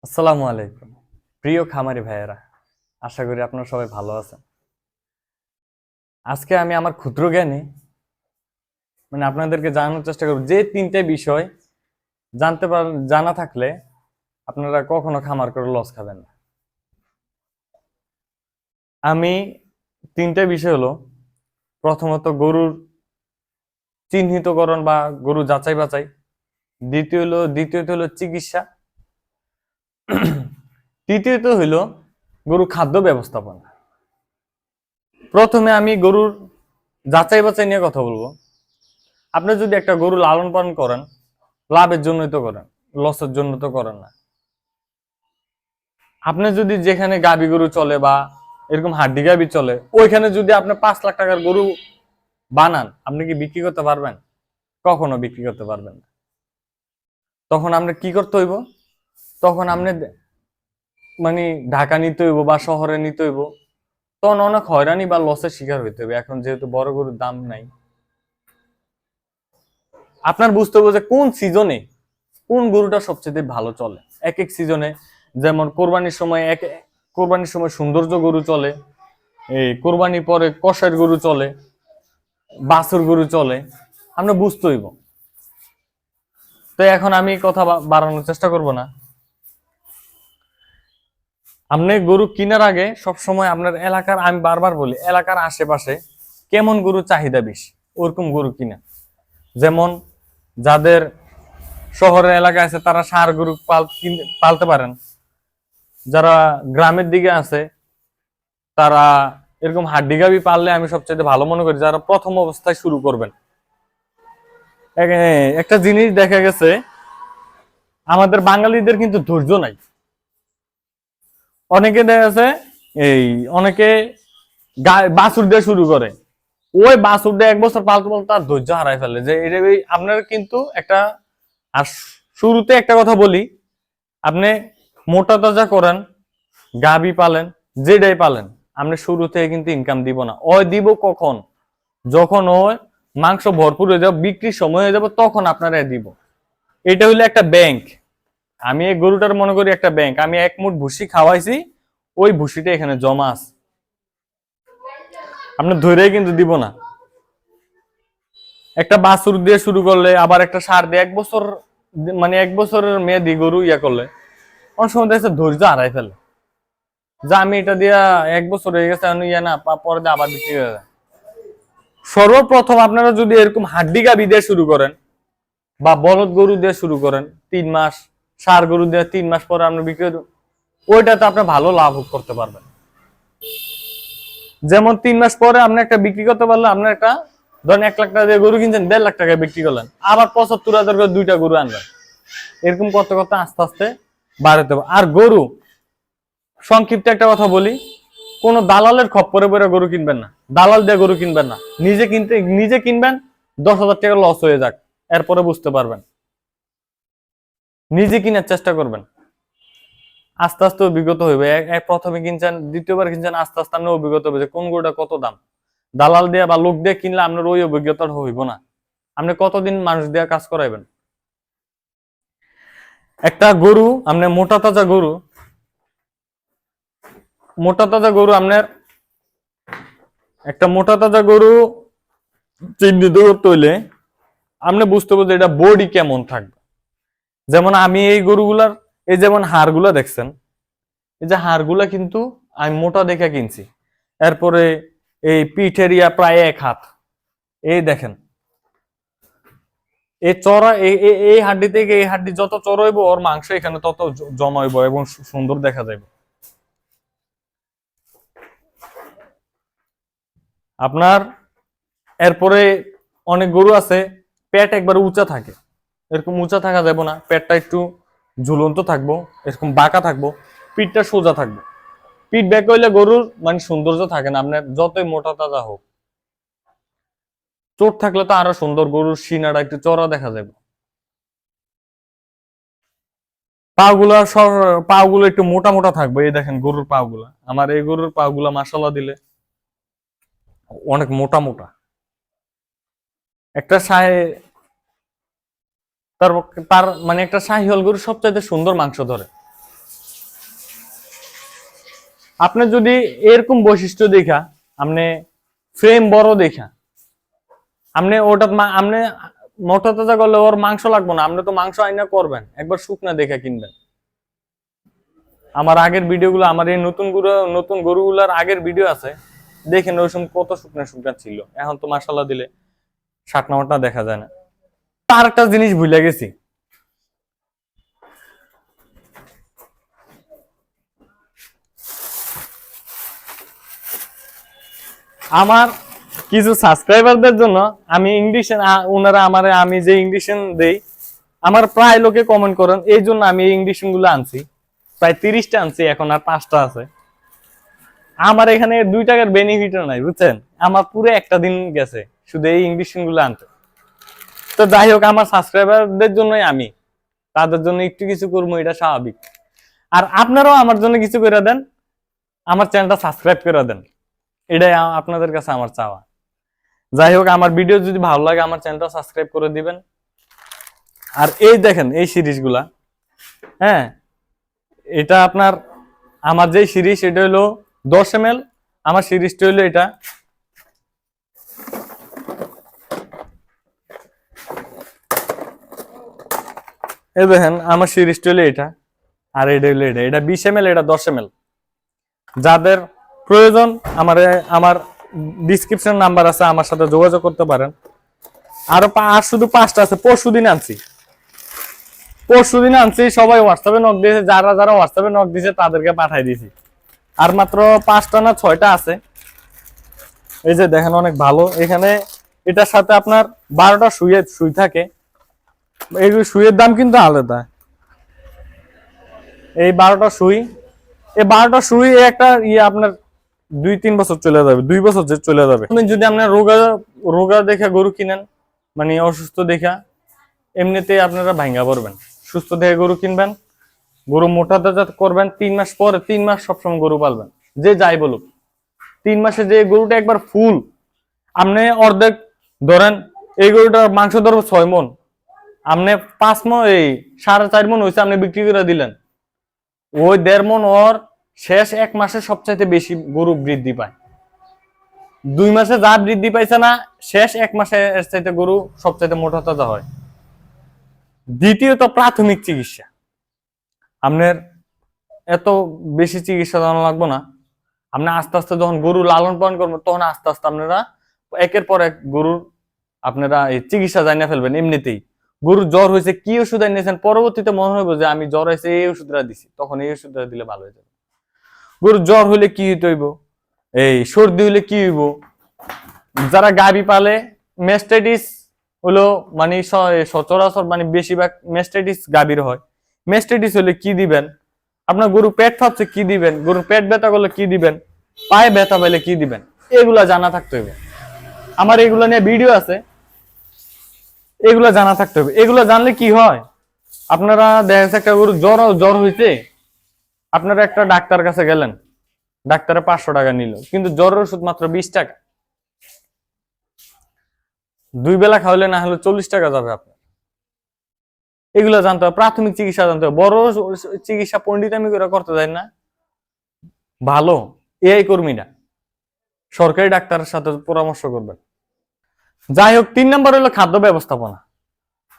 আসসালামু আলাইকুম প্রিয় খামারি ভাইয়েরা, আশা করি আপনারা সবাই ভালো আছেন। আজকে আমি আমার ক্ষুদ্র জ্ঞানে আপনাদেরকে জানানোর চেষ্টা করব যে তিনটে বিষয় জানা থাকলে আপনারা কখনো খামার করে লস খাবেন না। আমি তিনটে বিষয় হলো, প্রথমত গরুর চিহ্নিতকরণ বা গরু যাচাই বাছাই, দ্বিতীয়ত হলো চিকিৎসা, তৃতীয়ত হইল গরু খাদ্য ব্যবস্থাপনা। প্রথমে আমি গরুর যাচাই বাছাই নিয়ে কথা বলবো। আপনি যদি একটা গরু লালন পালন করেন, লাভের জন্যই তো করেন, লসের জন্য তো করেন না। আপনি যদি যেখানে গাবি গরু চলে বা এরকম হাড্ডি গাবি চলে, ওইখানে যদি আপনি 5 লাখ টাকার গরু বানান, আপনি কি বিক্রি করতে পারবেন? কখনো বিক্রি করতে পারবেন না। তখন আপনি কি করতে হইব? তখন আপনি ঢাকা নিতে হইব বা শহরে নিতে হইব, তখন অনেক হয়রানি বা লসের শিকার হইতে হবে। এখন যেহেতু বড় গরুর দাম নাই, আপনার বুঝতে হবে যে কোন সিজনে কোন গরুটা সবচেয়ে ভালো চলে। এক এক সিজনে, যেমন কোরবানির সময় সৌন্দর্য গরু চলে, এই কোরবানি পরে কষার গরু চলে, বাছুর গরু চলে, আমরা বুঝতে হইব। তো এখন আমি কথা বাড়ানোর চেষ্টা করব না। আপনি গরু কেনার আগে সবসময় আপনার এলাকার, আমি বারবার বলি, এলাকার আশেপাশে কেমন গরু চাহিদা বেশি ওরকম গরু কিনা। যেমন যাদের শহরের এলাকায় আছে তারা ষাঁড় গরু পালতে পারেন। যারা গ্রামের দিকে আছে তারা এরকম হাড্ডি গাবি পাললে আমি সবচেয়ে ভালো মনে করি, যারা প্রথম অবস্থায় শুরু করবেন। একটা জিনিস দেখা গেছে, আমাদের বাঙালিদের কিন্তু ধৈর্য নাই। অনেকে দেখা গেছে অনেকে বাছুর দিয়ে শুরু করে, ওই বাছুর দিয়ে 1 বছর পালতে পালতে তার ধৈর্য হারাই ফেলে। যে এটা আপনার কিন্তু একটা, আর শুরুতে একটা কথা বলি, আপনি মোটা তাজা করেন, গাবি পালেন, যেটাই পালেন, আপনি শুরু থেকে কিন্তু ইনকাম দিব না। ওই দিব কখন? যখন ওই মাংস ভরপুর হয়ে যাবে, বিক্রির সময় হয়ে যাবে, তখন আপনারা দিব। এটা হইলো একটা ব্যাংক। আমি এই গরুটার মনে করি একটা ব্যাংক। আমি 1 মুঠ ভুসি খাওয়াইছি, ওই ভুসিটা এখানে জমা আছে, আপনি ধরেই কিন্তু দিব না। একটা বাছুর দিয়ে শুরু করলে, আবার একটা ষাঁড় দিয়ে 1 বছর, 1 বছরের মেয়াদি গরু করলে অনেক সময় দেখছে ধৈর্য হারাই ফেলে, যে আমি এটা দিয়া 1 বছর হয়ে গেছে না, পরে দিয়ে আবার বিক্রি হয়ে যায়। সর্বপ্রথম আপনারা যদি এরকম হাড্ডি গাবি দিয়ে শুরু করেন বা বলদ গরু দিয়ে শুরু করেন, 3 মাস, ষাঁড় গরু দিয়ে 3 মাস পরে আপনি বিক্রি, ওইটাতে আপনি ভালো লাভ করতে পারবেন। যেমন 3 মাস পরে আপনি একটা বিক্রি করতে পারলে, আপনার একটা ধরেন 1 লাখ টাকা দিয়ে গরু কিনছেন, 1.5 লাখ টাকায় বিক্রি করলেন, আবার 75,000 করে 2টা গরু আনবেন। এরকম করতে করতে আস্তে আস্তে বাড়াতে হবে। আর গরু, সংক্ষিপ্ত একটা কথা বলি, কোন দালালের খপ্পরে পরে গরু কিনবেন না, দালাল দিয়ে গরু কিনবেন না। নিজে কিনবেন, 10,000 টাকা লস হয়ে যাক, এরপরে বুঝতে পারবেন। নিজে কিনার চেষ্টা করবেন, আস্তে আস্তে অভিজ্ঞত হইবে। প্রথমে কিনছেন, দ্বিতীয়বার কিনছেন, আস্তে আস্তে আপনার অভিজ্ঞতা হবে যে কোন গরুটা কত দাম। দালাল দিয়ে বা লোক দিয়ে কিনলে আপনার ওই অভিজ্ঞতাটা হইব না। আপনি কতদিন মানুষ দিয়ে কাজ করাইবেন? একটা গরু, আপনি আপনার একটা মোটা তাজা গরু চিহ্নিত করতে হইলে আপনি বুঝতে হবে যে এটা বডি কেমন থাকবে। যেমন আমি এই গরুগুলার, এই যেমন হাড়গুলা দেখছেন, এই যে হাড়গুলা কিন্তু আমি মোটা দেখে কিনছি। এরপরে এই পিঠ এরিয়া প্রায় 1 হাত, এই দেখেন, এই চড়া, এই হাড্ডি থেকে এই হাড্ডি যত চড়াইব, ওর মাংস এখানে তত জমাইব এবং সুন্দর দেখা যাবে। আপনার এরপরে অনেক গরু আছে পেট একবার উঁচা থাকে, এরকম উঁচা থাকা যাবে না, পেটটা একটু ঝুলন্ত থাকবো, এরকম বাঁকা থাকবো, পিঠটা সোজা থাকবে। পিঠ ব্যাক হইলে গরুর সৌন্দর্য থাকে না, আপনার যতই মোটা তাজা হোক। চোট থাকলে তো আরো সুন্দর, গরুর সিনাটা একটু চড়া দেখা যাবে। পাগুলো একটু মোটা মোটা থাকবে। এই দেখেন গরুর পাগুলা, আমার এই গরুর পাগুলা মাশাআল্লাহ দিলে অনেক মোটা মোটা। একটা শাহী, তার তার একটা শাহিওয়াল গরু সবচাইতে সুন্দর মাংস ধরে। আপনি যদি এরকম বৈশিষ্ট্য দেখা, আপনি ফ্রেম বড় দেখা, আপনি ওটা আপনি মোটা তাজা করলে ওর মাংস লাগবে না, আপনি তো মাংস আইনা করবেন, একবার শুকনা দেখা কিনবেন। আমার আগের ভিডিওগুলো, আমার এই নতুন গরুগুলার আগের ভিডিও আছে, দেখেন ওই সময় কত শুকনা শুকনা ছিল। এখন তো মাশাআল্লাহ দিলে শাকনা মাটনা দেখা যায় না। আর একটা জিনিস ভুলে গেছি, আমার কিছু সাবস্ক্রাইবারদের জন্য আমি ইংলিশে, ওনারা আমার, আমি যে ইংলিশন দেই, আমার প্রায় লোকে কমেন্ট করেন, এই জন্য আমি এই ইংলিশন গুলো আনছি। প্রায় 30টা আনছি, এখন আর 5টা আছে। আমার এখানে 2 টাকার বেনিফিটও নাই, বুঝছেন? আমার পুরো একটা দিন গেছে শুধু এই ইংলিশন গুলো আনতে। তো যাই হোক, আমার সাবস্ক্রাইবারদের জন্যই আমি, তাদের জন্য একটু কিছু করবো, এটা স্বাভাবিক। আর আপনারাও আমার জন্য কিছু করে দেন, আমার চ্যানেলটা সাবস্ক্রাইব করে দেন, এটাই আপনাদের কাছে আমার চাওয়া। যাই হোক, আমার ভিডিও যদি ভালো লাগে আমার চ্যানেলটা সাবস্ক্রাইব করে দিবেন। আর এই দেখেন এই সিরিজগুলা, হ্যাঁ, এটা আপনার, আমার যে সিরিজ এটা হলো 10 ml, আমার সিরিজটা হলো এটা। এই দেখেন আমার সিরিজটা হলো এটা, আর এটা হলো এটা 20 ml, এটা 10 ml। যাদের প্রয়োজন আমার ডিসক্রিপশন নাম্বার আছে, আমার সাথে যোগাযোগ করতে পারেন। আর শুধু 5টা আছে, পরশুদিন আনছি, সবাই হোয়াটসঅ্যাপে নক দিয়েছে, যারা যারা হোয়াটসঅ্যাপে নক দিয়েছে তাদেরকে পাঠাই দিয়েছি। আর মাত্র 5টা না 6টা আছে। এই যে দেখেন অনেক ভালো, এখানে এটার সাথে আপনার 12টা সুই থাকে। এই সুইয়ের দাম কিন্তু আলাদা। এই 12টা সুই, এই 12টা সুই একটা আপনার 2-3 বছর চলে যাবে, 2 বছর চলে যাবে। যদি আপনার রোগা দেখে গরু কিনেন, মানে অসুস্থ দেখা, এমনিতে আপনারা ভাঙ্গা পড়বেন। সুস্থ দেখে গরু কিনবেন, গরু মোটা তাজা করবেন, 3 মাস পরে, 3 মাস সবসময় গরু পালবেন, যে যাই বলুক। 3 মাসে যে গরুটা একবার ফুল, আপনি অর্ধেক ধরেন, এই গরুটার মাংস ধরবো 6 মন, আপনি 5 মন, এই 4.5 মন হয়েছে, আপনি বিক্রি করে দিলেন, ওই 1.5 মন ওর শেষ 1 মাসে সবচাইতে বেশি গরু বৃদ্ধি পায়। 2 মাসে যা বৃদ্ধি পাইছে না, শেষ 1 মাসে এর চাইতে গরু সবচাইতে মোটা তাজা হয়। দ্বিতীয়ত প্রাথমিক চিকিৎসা, আপনার এত বেশি চিকিৎসা জানা লাগবে না। আপনি আস্তে আস্তে যখন গরু লালন পালন করবেন, তখন আস্তে আস্তে আপনারা একের পর এক গরুর আপনারা এই চিকিৎসা জানিয়ে ফেলবেন। এমনিতেই গরুর জ্বর হয়েছে, কি ওষুধ এনেছেন, পরবর্তীতে মনে হবে যে আমি জ্বর হয়েছে এই ওষুধটা দিছি, তখন এই ওষুধটা দিলে ভালো হয়ে যাবে। গরুর জ্বর হইলে কি হইতে হইব, এই সর্দি হইলে কি হইব। যারা গাভী পালে, মেস্টাইটিস হলো মানে সচরাচর, মানে বেশিরভাগ মেস্টাইটিস গাভীর হয়। মেস্টাইটিস হলে কি দিবেন, আপনার গরু পেট ফাঁপছে কি দিবেন, গরুর পেট ব্যথা করলে কি দিবেন, পায়ে ব্যথা পাইলে কি দিবেন, এগুলা জানা থাকতে হবে। আমার এগুলা নিয়ে ভিডিও আছে, এগুলা জানা থাকতে হবে। এগুলা জানলে কি হয়, আপনারা দেখা যাচ্ছে একটা গরু জ্বর হয়েছে, আপনারা একটা ডাক্তার কাছে গেলেন, ডাক্তারে 500 টাকা নিল, কিন্তু জ্বরের ওষুধ মাত্র 20 টাকা। 2 বেলা খাওয়ালে না হলে 40 টাকা যাবে আপনার। এগুলো জানতে হবে, প্রাথমিক চিকিৎসা জানতে হবে। বড় চিকিৎসা পণ্ডিতামি করে করতে যায় না, ভালো এআই কর্মীরা, সরকারি ডাক্তারের সাথে পরামর্শ করবেন। যাই হোক, 3 নম্বর হলো খাদ্য ব্যবস্থাপনা।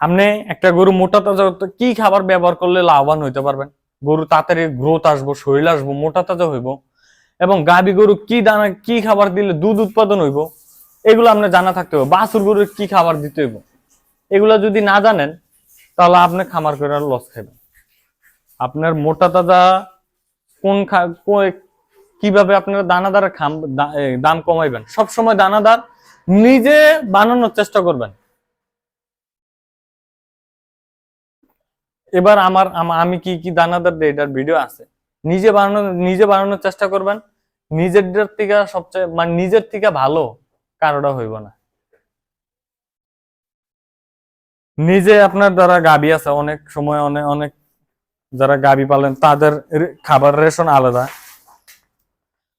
আপনি একটা গরু মোটা তাজা কি খাবার ব্যবহার করলে লাভবান হইতে পারবেন, গরু তাড়াতাড়ি গ্রোথ আসবো, শরীর আসবো, মোটা তাজা হইব, এবং গাভী গরু কি দানা কি খাবার দিলে দুধ উৎপাদন হইব, এগুলো আপনার জানা থাকতে হবে। বাছুর গরুর কি খাবার দিতে হইব, এগুলো যদি না জানেন তাহলে আপনি খামার করে লস খাবেন। আপনার মোটা তাজা কিভাবে আপনারা দানাদার দাম কমাইবেন, সবসময় দানাদার নিজে বানানোর চেষ্টা করবেন। এবার আমি কি কি দানাদার দিই, এটার ভিডিও আছে, নিজে বানানোর চেষ্টা করবেন। নিজের থেকে সবচেয়ে, মানে নিজের থেকে ভালো কারোটা হইব না। নিজে আপনার যারা গাভী আছে, অনেক সময় অনেক যারা গাভী পালেন তাদের খাবার রেশন আলাদা,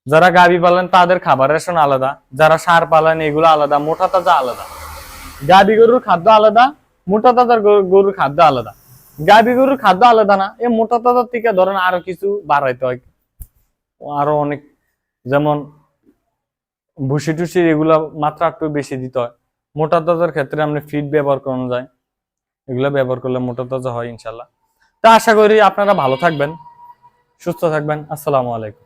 যারা গাভী পালেন তাদের খাবার রেশন আলাদা, যারা সার পালেন এগুলো আলাদা, মোটা তাজা আলাদা। গাভী গরুর খাদ্য আলাদা, মোটা তাজার গরুর খাদ্য আলাদা। গাভী গরুর খাদ্য আলাদা না, এই মোটা তাজার থেকে ধরেন আরো কিছু বাড়াইতে হয়। আরো অনেক, যেমন ভুসি টুসি এগুলা মাত্রা একটু বেশি দিতে হয়। মোটা তাজার ক্ষেত্রে আপনি ফিড ব্যবহার করানো যায়, এগুলা ব্যবহার করলে মোটা তাজা হয় ইনশাল্লাহ। তা আশা করি আপনারা ভালো থাকবেন, সুস্থ থাকবেন। আসসালামু আলাইকুম।